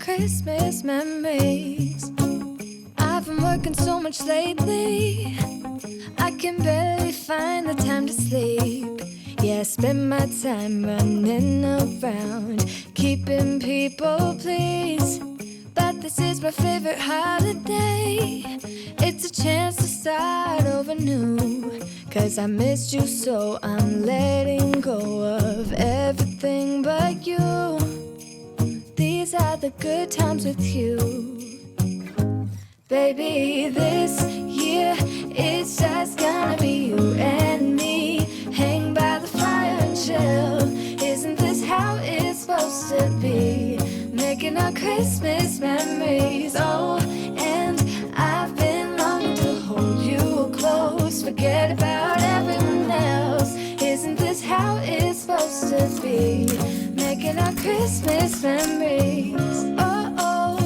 Christmas memories. I've been working so much lately, I can barely find the time to sleep. Yeah, I spend my time running around, keeping people pleased. But this is my favorite holiday. It's a chance to start over new. 'Cause I missed you, so I'm letting go of everything but you. These are the good times with you. Baby, this year it's just gonna be you and me. Hang by the fire and chill. Isn't this how it's supposed to be? Making our Christmas memories. Oh, and I've been longing to hold you close. Forget about everyone else. Isn't this how it's supposed to be? Making our Christmas memories. Oh, oh,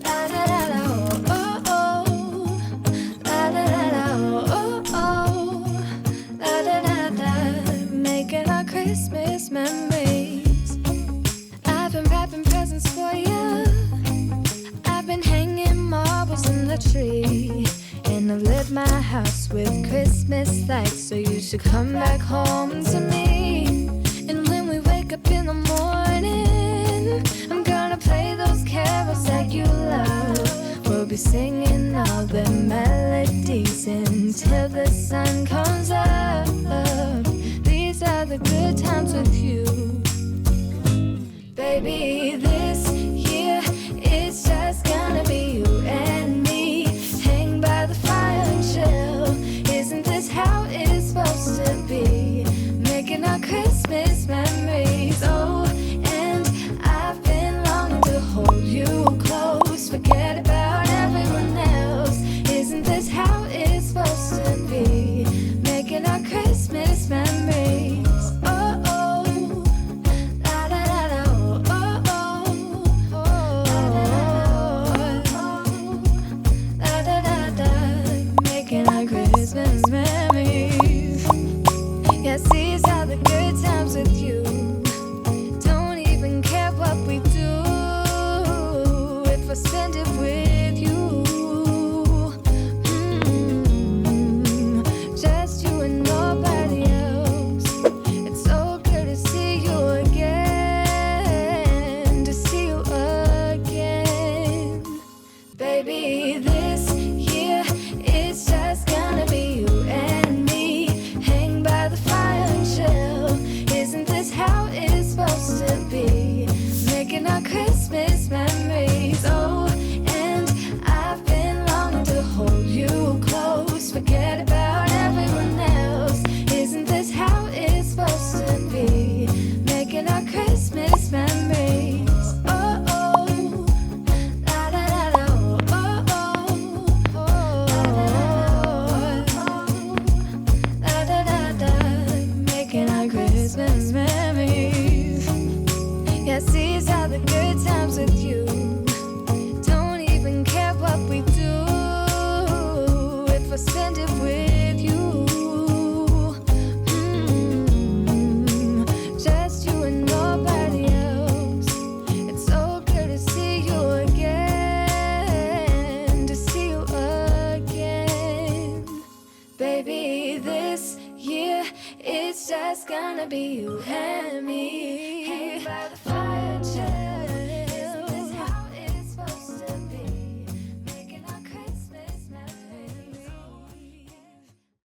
la da da da, oh, oh, la da da da, oh, oh, la da da da. Making our Christmas memories. I've been wrapping presents for you. I've been hanging marbles in the tree. And I've lit my house with Christmas lights. So you should come back home to me. And when we wake up in the morning, I'm gonna play those carols that you love. We'll be singing all the melodies until the sun comes up. These are the good times with you. Baby, this year it's just gonna be you and me. Hang by the fire and chill. Isn't this how it's supposed to be? Making our Christmas memories. Oh, and I've been longing to hold you close. Forget about everyone else. Isn't this how it's supposed to be? Making our Christmas memories. Oh, oh, la da da da, oh, oh, oh, la da da da. Making our Christmas memories. Yes, these are the good times with you. Don't even care what we do if I spend it with you. Just you and nobody else. It's so good to see you again, to see you again. Baby, this year it's just gonna be you and me. Hang by the fire and chill. Isn't this how it's supposed to be? Making our Christmas memories. Oh, and I've been longing to hold you close. Forget about everyone else. Isn't this how it's supposed to be? Making our Christmas memories. Oh, oh, la da da da, oh, oh, oh, la da da da. Making our Christmas memories. Yes, these are the good times with you. Don't even care what we do if I spend it with you. Just you and nobody else. It's so good to see you again, to see you again. Baby, this year it's just gonna be you and me.